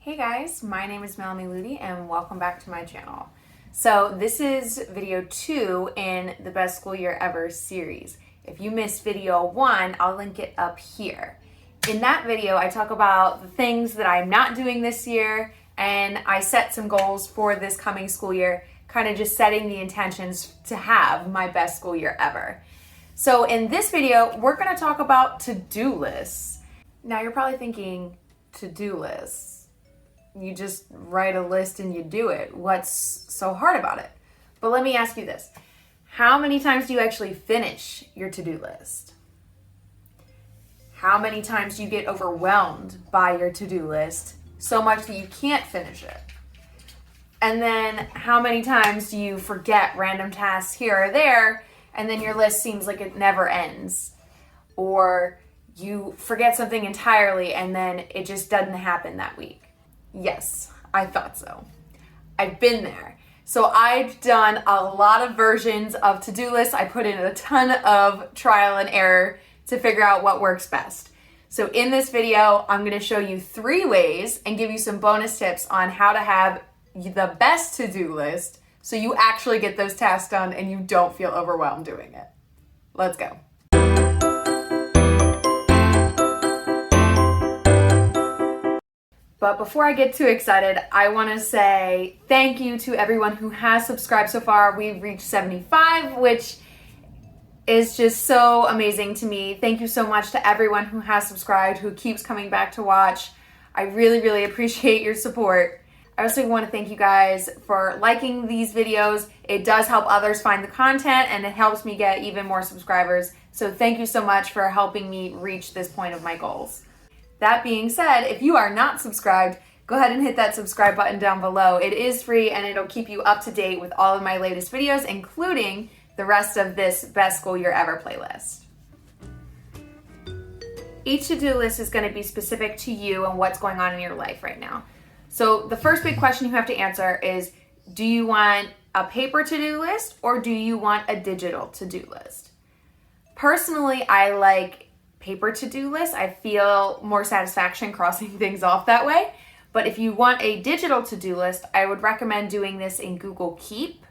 Hey guys, my name is Melanie Ludy and welcome back to my channel. So this is video 2 in the Best School Year Ever series. If you missed video 1, I'll link it up here. In that video, I talk about the things that I'm not doing this year, and I set some goals for this coming school year, kind of just setting the intentions to have my best school year ever. So in this video, we're going to talk about to-do lists. Now you're probably thinking, to-do lists? You just write a list and you do it. What's so hard about it? But let me ask you this. How many times do you actually finish your to-do list? How many times do you get overwhelmed by your to-do list so much that you can't finish it? And then how many times do you forget random tasks here or there and then your list seems like it never ends? Or you forget something entirely and then it just doesn't happen that week? Yes, I thought so. I've been there. So I've done a lot of versions of to-do lists. I put in a ton of trial and error to figure out what works best. So in this video, I'm going to show you 3 ways and give you some bonus tips on how to have the best to-do list so you actually get those tasks done and you don't feel overwhelmed doing it. Let's go. But before I get too excited, I want to say thank you to everyone who has subscribed so far. We've reached 75, which is just so amazing to me. Thank you so much to everyone who has subscribed, who keeps coming back to watch. I really, really appreciate your support. I also want to thank you guys for liking these videos. It does help others find the content and it helps me get even more subscribers. So thank you so much for helping me reach this point of my goals. That being said, if you are not subscribed, go ahead and hit that subscribe button down below. It is free and it'll keep you up to date with all of my latest videos, including the rest of this Best School Year Ever playlist. Each to-do list is going to be specific to you and what's going on in your life right now. So the first big question you have to answer is, do you want a paper to-do list or do you want a digital to-do list? Personally, I like paper to-do list. I feel more satisfaction crossing things off that way. But if you want a digital to-do list, I would recommend doing this in Google Keep.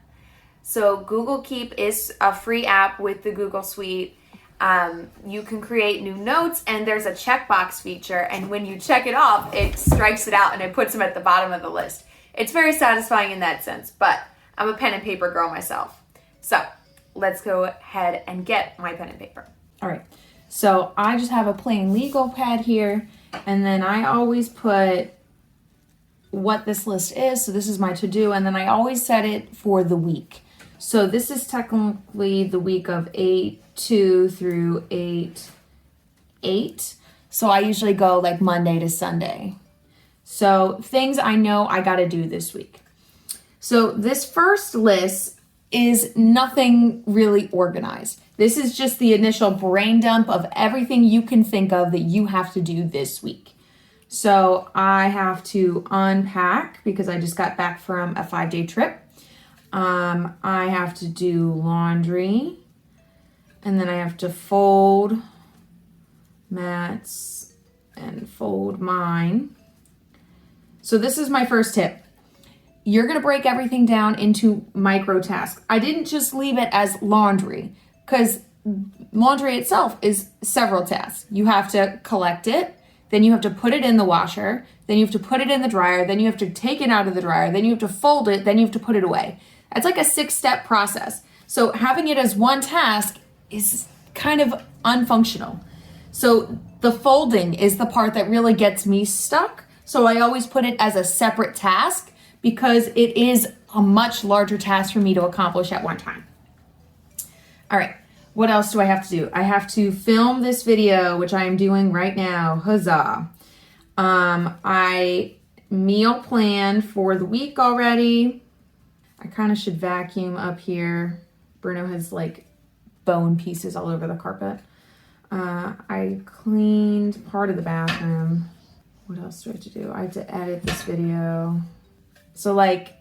So Google Keep is a free app with the Google Suite. You can create new notes and there's a checkbox feature. And when you check it off, it strikes it out and it puts them at the bottom of the list. It's very satisfying in that sense, but I'm a pen and paper girl myself. So let's go ahead and get my pen and paper. All right. So I just have a plain legal pad here, and then I always put what this list is. So this is my to-do, and then I always set it for the week. So this is technically the week of 8/2 through 8/8. So I usually go like Monday to Sunday. So things I know I got to do this week. So this first list is nothing really organized. This is just the initial brain dump of everything you can think of that you have to do this week. So I have to unpack because I just got back from a 5-day trip. I have to do laundry, and then I have to fold Matt's and fold mine. So this is my first tip. You're going to break everything down into micro tasks. I didn't just leave it as laundry because laundry itself is several tasks. You have to collect it, then you have to put it in the washer, then you have to put it in the dryer, then you have to take it out of the dryer, then you have to fold it, then you have to put it away. That's like a 6-step process. So having it as one task is kind of unfunctional. So the folding is the part that really gets me stuck. So I always put it as a separate task because it is a much larger task for me to accomplish at one time. All right, what else do I have to do? I have to film this video, which I am doing right now. Huzzah. I meal plan for the week already. I kind of should vacuum up here. Bruno has like bone pieces all over the carpet. I cleaned part of the bathroom. What else do I have to do? I have to edit this video. So like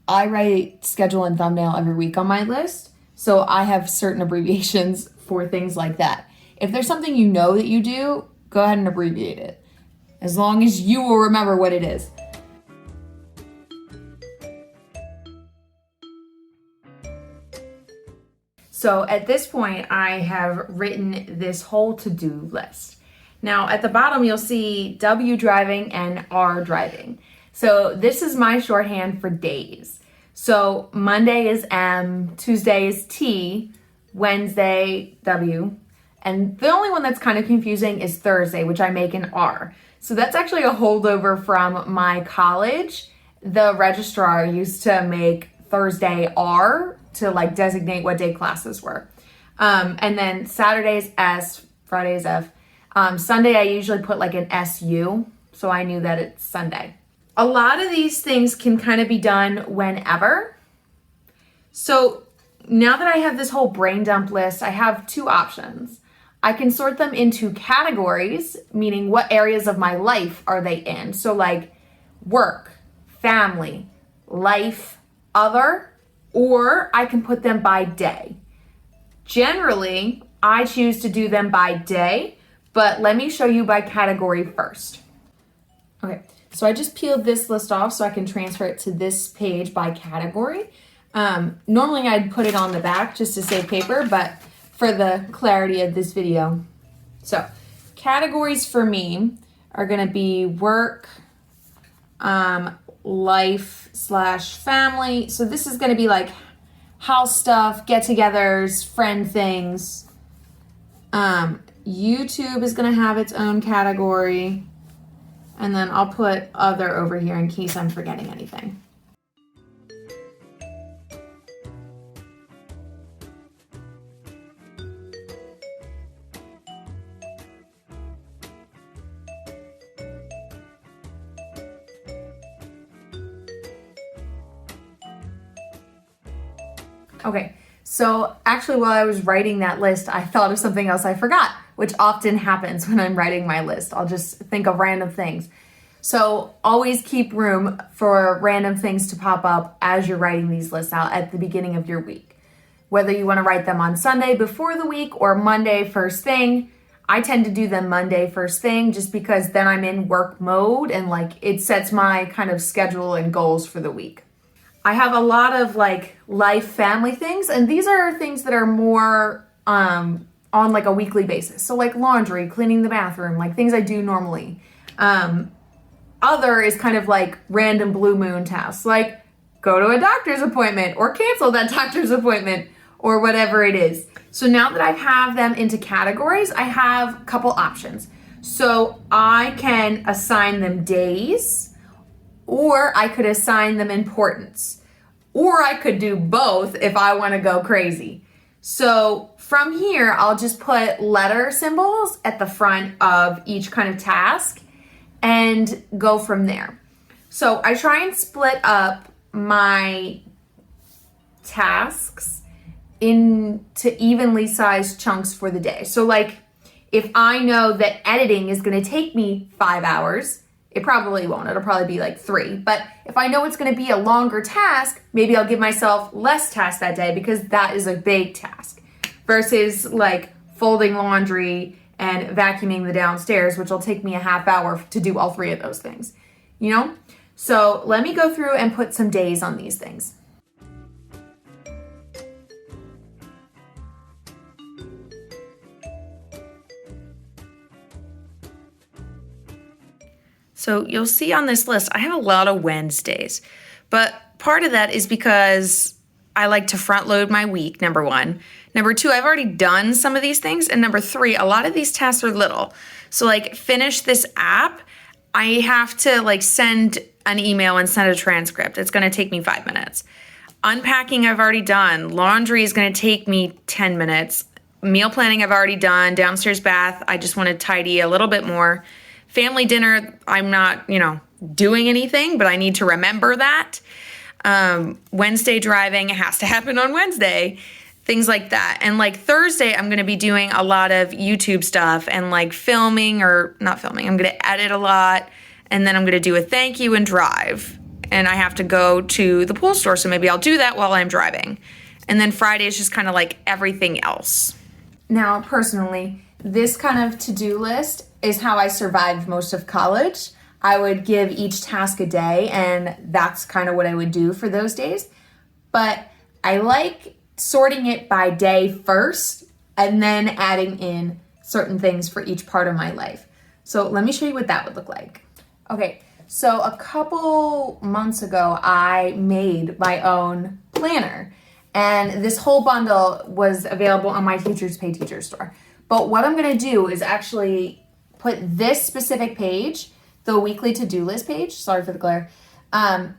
I write schedule and thumbnail every week on my list. So I have certain abbreviations for things like that. If there's something you know that you do, go ahead and abbreviate it. As long as you will remember what it is. So at this point, I have written this whole to-do list. Now at the bottom, you'll see W driving and R driving. So this is my shorthand for days. So Monday is M, Tuesday is T, Wednesday W, and the only one that's kind of confusing is Thursday, which I make an R. So that's actually a holdover from my college. The registrar used to make Thursday R to like designate what day classes were. And then Saturday's S, Friday's F. Sunday I usually put like an SU, so I knew that it's Sunday. A lot of these things can kind of be done whenever. So now that I have this whole brain dump list, I have two options. I can sort them into categories, meaning what areas of my life are they in? So like work, family, life, other, or I can put them by day. Generally, I choose to do them by day, but let me show you by category first. Okay, so I just peeled this list off so I can transfer it to this page by category. Normally I'd put it on the back just to save paper, but for the clarity of this video. So categories for me are gonna be work, life / family. So this is gonna be like house stuff, get-togethers, friend things. YouTube is gonna have its own category. And then I'll put other over here in case I'm forgetting anything. Okay, so actually while I was writing that list, I thought of something else I forgot, which often happens when I'm writing my list. I'll just think of random things. So always keep room for random things to pop up as you're writing these lists out at the beginning of your week. Whether you want to write them on Sunday before the week or Monday first thing, I tend to do them Monday first thing just because then I'm in work mode and like it sets my kind of schedule and goals for the week. I have a lot of like life family things, and these are things that are more on like a weekly basis. So like laundry, cleaning the bathroom, like things I do normally. Other is kind of like random blue moon tasks, like go to a doctor's appointment or cancel that doctor's appointment or whatever it is. So now that I have them into categories, I have a couple options. So I can assign them days, or I could assign them importance, or I could do both if I want to go crazy. So from here, I'll just put letter symbols at the front of each kind of task and go from there. So I try and split up my tasks into evenly sized chunks for the day. So like if I know that editing is going to take me 5 hours, it probably won't. It'll probably be like 3. But if I know it's going to be a longer task, maybe I'll give myself less tasks that day because that is a big task versus like folding laundry and vacuuming the downstairs, which will take me a half hour to do all 3 of those things, you know? So let me go through and put some days on these things. So you'll see on this list, I have a lot of Wednesdays, but part of that is because I like to front load my week, number 1. Number 2, I've already done some of these things. And number 3, a lot of these tasks are little. So like finish this app, I have to like send an email and send a transcript. It's going to take me 5 minutes. Unpacking I've already done. Laundry is going to take me 10 minutes. Meal planning I've already done. Downstairs bath, I just want to tidy a little bit more. Family dinner, I'm not, doing anything, but I need to remember that. Wednesday driving, it has to happen on Wednesday. Things like that. And like Thursday, I'm going to be doing a lot of YouTube stuff and like filming or not filming. I'm going to edit a lot. And then I'm going to do a thank you and drive. And I have to go to the pool store. So maybe I'll do that while I'm driving. And then Friday is just kind of like everything else. Now, personally, this kind of to-do list is how I survived most of college. I would give each task a day, and that's kind of what I would do for those days. But I like sorting it by day first and then adding in certain things for each part of my life. So let me show you what that would look like. Okay, so a couple months ago, I made my own planner, and this whole bundle was available on my Teachers Pay Teacher store. But what I'm gonna do is actually put this specific page, the weekly to-do list page, sorry for the glare,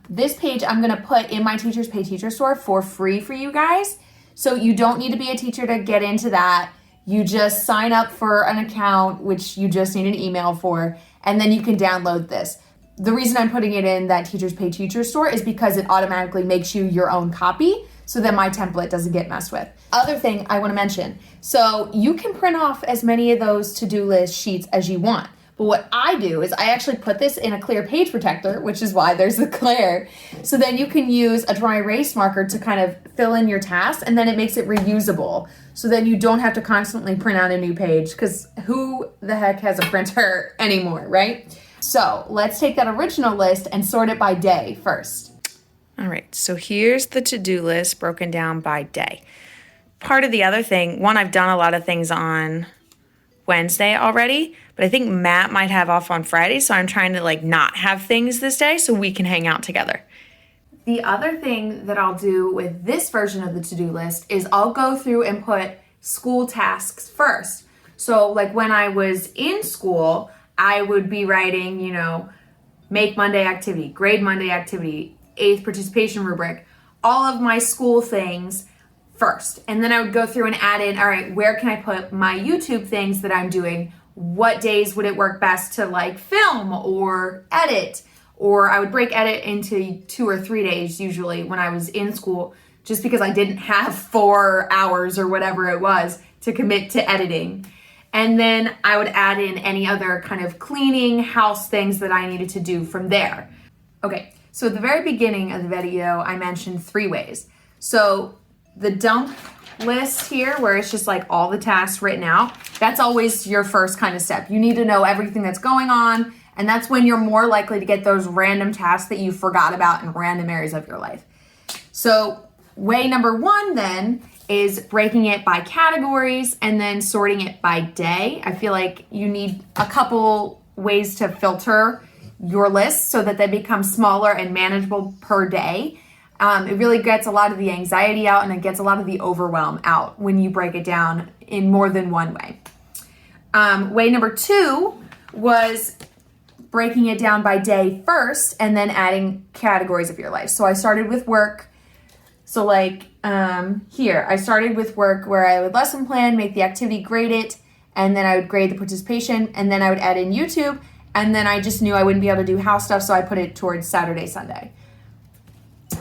this page I'm gonna put in my Teachers Pay Teacher store for free for you guys. So you don't need to be a teacher to get into that. You just sign up for an account, which you just need an email for, and then you can download this. The reason I'm putting it in that Teachers Pay Teacher store is because it automatically makes you your own copy, so that my template doesn't get messed with. Other thing I wanna mention, so you can print off as many of those to-do list sheets as you want. But what I do is I actually put this in a clear page protector, which is why there's the glare. So then you can use a dry erase marker to kind of fill in your tasks, and then it makes it reusable. So then you don't have to constantly print out a new page, because who the heck has a printer anymore, right? So let's take that original list and sort it by day first. All right, so here's the to-do list broken down by day. Part of the other thing, one, I've done a lot of things on Wednesday already, but I think Matt might have off on Friday, so I'm trying to like not have things this day so we can hang out together. The other thing that I'll do with this version of the to-do list is I'll go through and put school tasks first. So like when I was in school, I would be writing, you know, make Monday activity, grade Monday activity, 8th participation rubric, all of my school things first. And then I would go through and add in, all right, where can I put my YouTube things that I'm doing? What days would it work best to like film or edit? Or I would break edit into 2 or 3 days usually when I was in school, just because I didn't have 4 hours or whatever it was to commit to editing. And then I would add in any other kind of cleaning, house things that I needed to do from there. Okay, so at the very beginning of the video, I mentioned 3 ways. So the dump list here, where it's just like all the tasks written out, that's always your first kind of step. You need to know everything that's going on, and that's when you're more likely to get those random tasks that you forgot about in random areas of your life. So way number 1 then is breaking it by categories and then sorting it by day. I feel like you need a couple ways to filter your list so that they become smaller and manageable per day. It really gets a lot of the anxiety out, and it gets a lot of the overwhelm out when you break it down in more than one way. Way number 2 was breaking it down by day first and then adding categories of your life. So I started with work. So like here, I started with work where I would lesson plan, make the activity, grade it, and then I would grade the participation, and then I would add in YouTube, and then I just knew I wouldn't be able to do house stuff, so I put it towards Saturday, Sunday.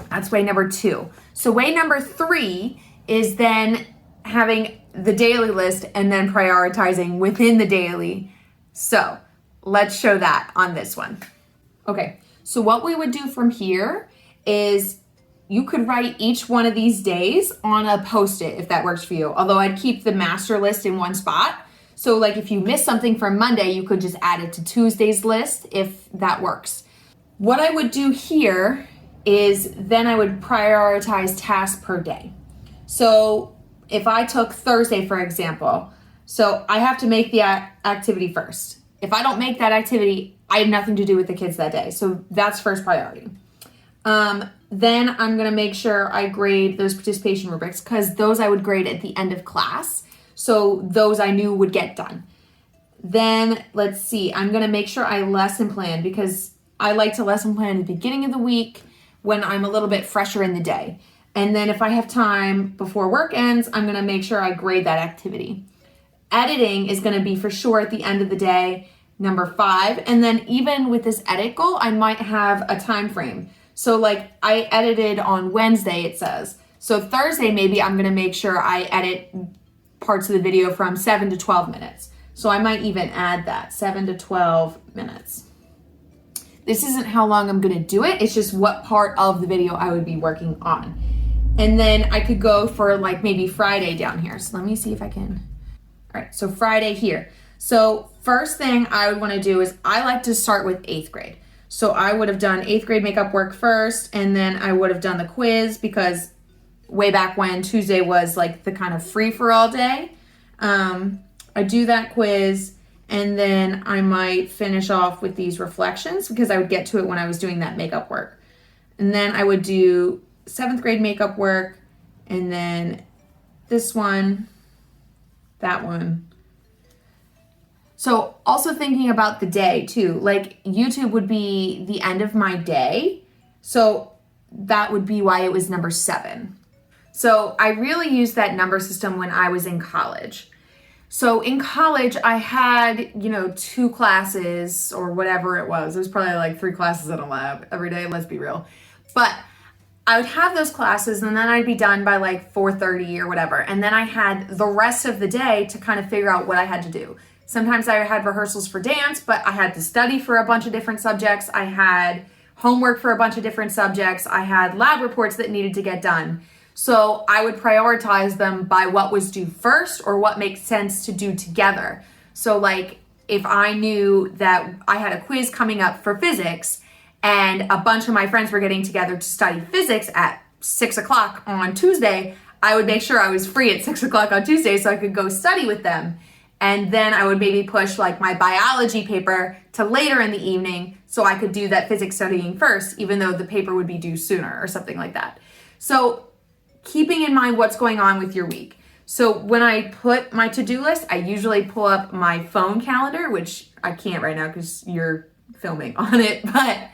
That's way number 2. So way number 3 is then having the daily list and then prioritizing within the daily. So let's show that on this one. Okay, so what we would do from here is you could write each one of these days on a Post-it if that works for you. Although I'd keep the master list in one spot. So like if you miss something from Monday, you could just add it to Tuesday's list if that works. What I would do here is then I would prioritize tasks per day. So if I took Thursday, for example, so I have to make the activity first. If I don't make that activity, I have nothing to do with the kids that day. So that's first priority. Then I'm gonna make sure I grade those participation rubrics, because those I would grade at the end of class. So those I knew would get done. Then let's see, I'm gonna make sure I lesson plan, because I like to lesson plan at the beginning of the week when I'm a little bit fresher in the day. And then if I have time before work ends, I'm gonna make sure I grade that activity. Editing is gonna be for sure at the end of the day, number 5. And then even with this edit goal, I might have a time frame. So like I edited on Wednesday, it says. So Thursday, maybe I'm gonna make sure I edit parts of the video from 7 to 12 minutes. So I might even add that, 7 to 12 minutes. This isn't how long I'm gonna do it, it's just what part of the video I would be working on. And then I could go for like maybe Friday down here. So let me see if I can. All right, so Friday here. So first thing I would wanna do is I like to start with 8th grade. So I would have done 8th grade makeup work first, and then I would have done the quiz, because way back when Tuesday was like the kind of free for all day. I do that quiz, and then I might finish off with these reflections because I would get to it when I was doing that makeup work. And then I would do 7th grade makeup work, and then this one, that one. So also thinking about the day too, like YouTube would be the end of my day. So that would be why it was number 7. So I really used that number system when I was in college. So in college, I had, 2 classes or whatever it was. It was probably like 3 classes in a lab every day, let's be real. But I would have those classes and then I'd be done by like 4:30 or whatever. And then I had the rest of the day to kind of figure out what I had to do. Sometimes I had rehearsals for dance, but I had to study for a bunch of different subjects. I had homework for a bunch of different subjects. I had lab reports that needed to get done. So I would prioritize them by what was due first or what makes sense to do together. So like if I knew that I had a quiz coming up for physics and a bunch of my friends were getting together to study physics at 6 o'clock on Tuesday, I would make sure I was free at 6 o'clock on Tuesday so I could go study with them. And then I would maybe push like my biology paper to later in the evening so I could do that physics studying first, even though the paper would be due sooner or something like that. So keeping in mind what's going on with your week. So when I put my to-do list, I usually pull up my phone calendar, which I can't right now because you're filming on it. But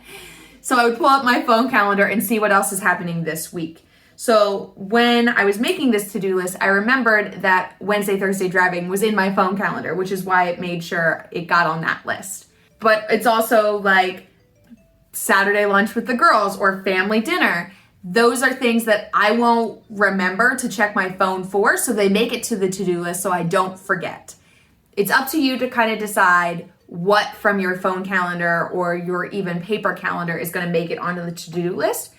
so I would pull up my phone calendar and see what else is happening this week. So when I was making this to-do list, I remembered that Wednesday, Thursday driving was in my phone calendar, which is why it made sure it got on that list. But it's also like Saturday lunch with the girls or family dinner. Those are things that I won't remember to check my phone for, so they make it to the to-do list so I don't forget. It's up to you to kind of decide what from your phone calendar or your even paper calendar is going to make it onto the to-do list.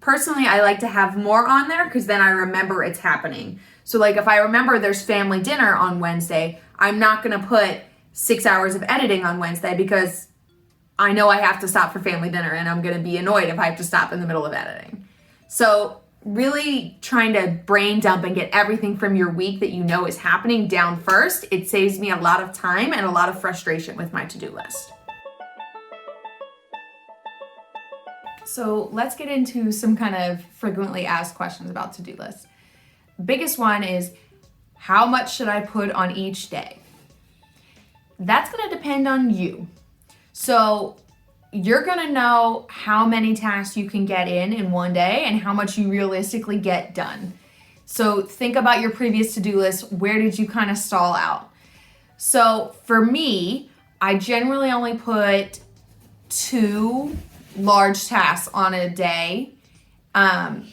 Personally, I like to have more on there because then I remember it's happening. So like if I remember there's family dinner on Wednesday, I'm not going to put 6 hours of editing on Wednesday because I know I have to stop for family dinner and I'm going to be annoyed if I have to stop in the middle of editing. So really trying to brain dump and get everything from your week that you know is happening down first, it saves me a lot of time and a lot of frustration with my to-do list. So let's get into some kind of frequently asked questions about to-do lists. Biggest one is, how much should I put on each day? That's going to depend on you. So you're going to know how many tasks you can get in one day and how much you realistically get done. So think about your previous to-do list. Where did you kind of stall out? So for me, I generally only put 2 large tasks on a day. And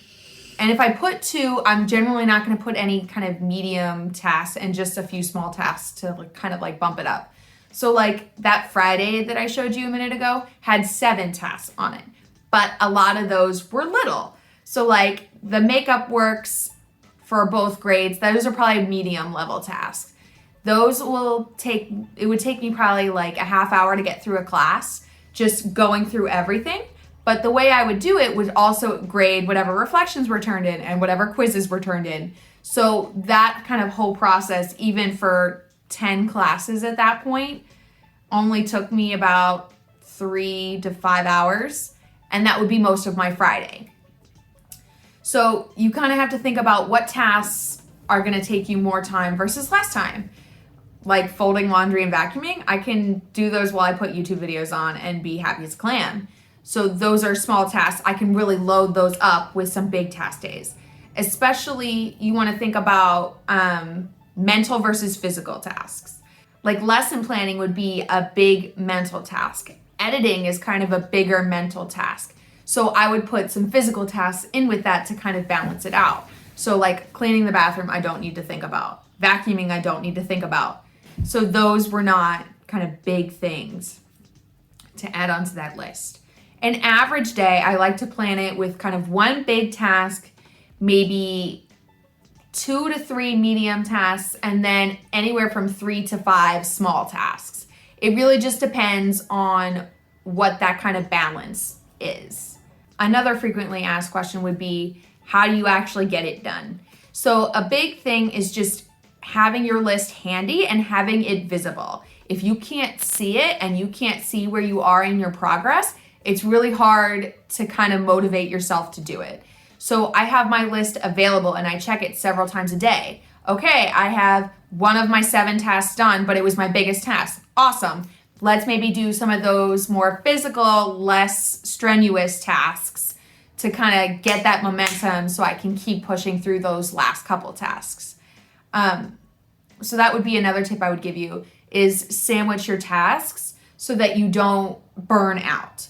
if I put 2, I'm generally not going to put any kind of medium tasks and just a few small tasks to kind of like bump it up. So like that Friday that I showed you a minute ago had 7 tasks on it, but a lot of those were little. So like the makeup works for both grades, those are probably medium level tasks. Those would take me probably like a half hour to get through a class, just going through everything. But the way I would do it would also grade whatever reflections were turned in and whatever quizzes were turned in. So that kind of whole process, even for 10 classes at that point, only took me about 3 to 5 hours, and that would be most of my Friday. So you kind of have to think about what tasks are going to take you more time versus less time. Like folding laundry and vacuuming, I can do those while I put YouTube videos on and be happy as a clam. So those are small tasks. I can really load those up with some big task days. Especially you want to think about mental versus physical tasks. Like lesson planning would be a big mental task. Editing is kind of a bigger mental task. So I would put some physical tasks in with that to kind of balance it out. So like cleaning the bathroom, I don't need to think about. Vacuuming, I don't need to think about. So those were not kind of big things to add onto that list. An average day, I like to plan it with kind of 1 big task, maybe 2 to 3 medium tasks, and then anywhere from 3 to 5 small tasks. It really just depends on what that kind of balance is. Another frequently asked question would be, how do you actually get it done? So a big thing is just having your list handy and having it visible. If you can't see it and you can't see where you are in your progress, it's really hard to kind of motivate yourself to do it. So I have my list available and I check it several times a day. Okay, I have one of my 7 tasks done, but it was my biggest task. Awesome. Let's maybe do some of those more physical, less strenuous tasks to kind of get that momentum so I can keep pushing through those last couple tasks. So that would be another tip I would give you, is sandwich your tasks so that you don't burn out.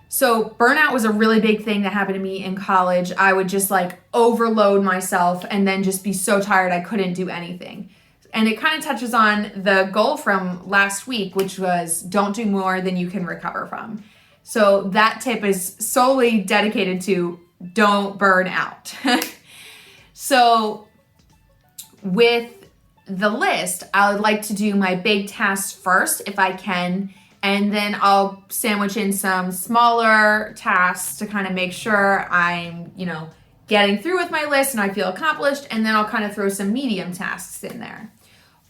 So burnout was a really big thing that happened to me in college. I would just like overload myself and then just be so tired I couldn't do anything. And it kind of touches on the goal from last week, which was don't do more than you can recover from. So that tip is solely dedicated to don't burn out. So with the list, I would like to do my big tasks first if I can, and then I'll sandwich in some smaller tasks to kind of make sure I'm, getting through with my list and I feel accomplished, and then I'll kind of throw some medium tasks in there.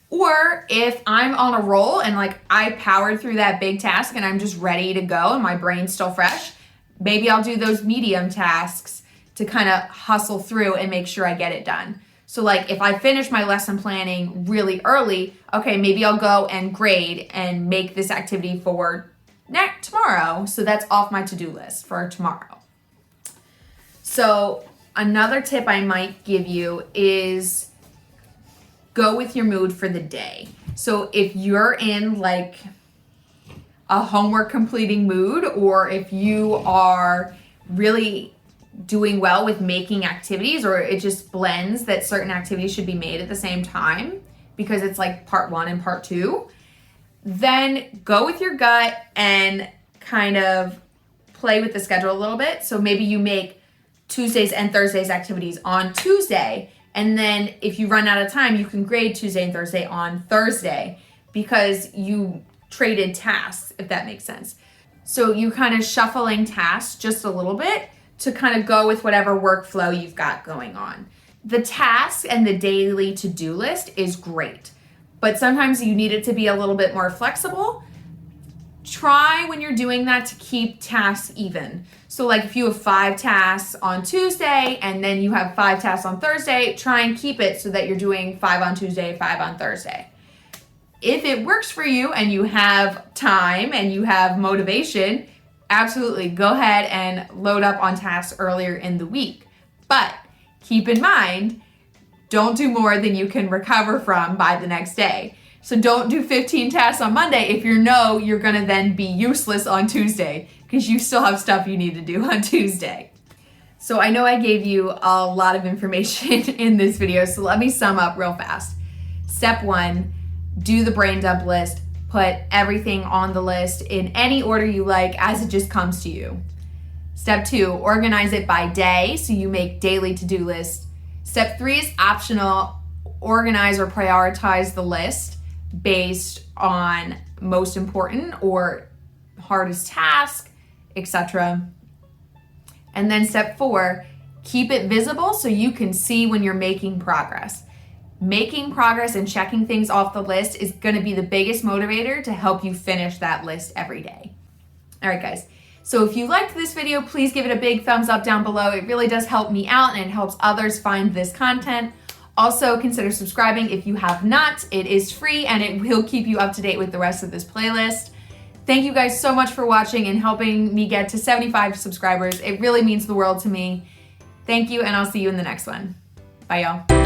Or if I'm on a roll and like I powered through that big task and I'm just ready to go and my brain's still fresh, maybe I'll do those medium tasks to kind of hustle through and make sure I get it done. So like if I finish my lesson planning really early, okay, maybe I'll go and grade and make this activity for tomorrow. So that's off my to-do list for tomorrow. So another tip I might give you is go with your mood for the day. So if you're in like a homework completing mood, or if you are really doing well with making activities, or it just blends that certain activities should be made at the same time because it's like part 1 and part 2, then go with your gut and kind of play with the schedule a little bit. So maybe you make Tuesdays and Thursdays activities on Tuesday, and then if you run out of time, you can grade Tuesday and Thursday on Thursday because you traded tasks, if that makes sense. So you kind of shuffling tasks just a little bit to kind of go with whatever workflow you've got going on. The task and the daily to-do list is great, but sometimes you need it to be a little bit more flexible. Try when you're doing that to keep tasks even. So like if you have 5 tasks on Tuesday and then you have 5 tasks on Thursday, try and keep it so that you're doing 5 on Tuesday, 5 on Thursday. If it works for you and you have time and you have motivation, absolutely go ahead and load up on tasks earlier in the week. But keep in mind, don't do more than you can recover from by the next day. So don't do 15 tasks on Monday if you know you're gonna then be useless on Tuesday because you still have stuff you need to do on Tuesday. So I know I gave you a lot of information in this video, so let me sum up real fast. Step 1, do the brain dump list. Put everything on the list in any order you like as it just comes to you. Step 2, organize it by day so you make daily to-do lists. Step 3 is optional. Organize or prioritize the list based on most important or hardest task, etc. And then step 4, keep it visible so you can see when you're making progress. Making progress and checking things off the list is going to be the biggest motivator to help you finish that list every day. All right, guys. So if you liked this video, please give it a big thumbs up down below. It really does help me out and it helps others find this content. Also, consider subscribing if you have not. It is free and it will keep you up to date with the rest of this playlist. Thank you guys so much for watching and helping me get to 75 subscribers. It really means the world to me. Thank you, and I'll see you in the next one. Bye, y'all.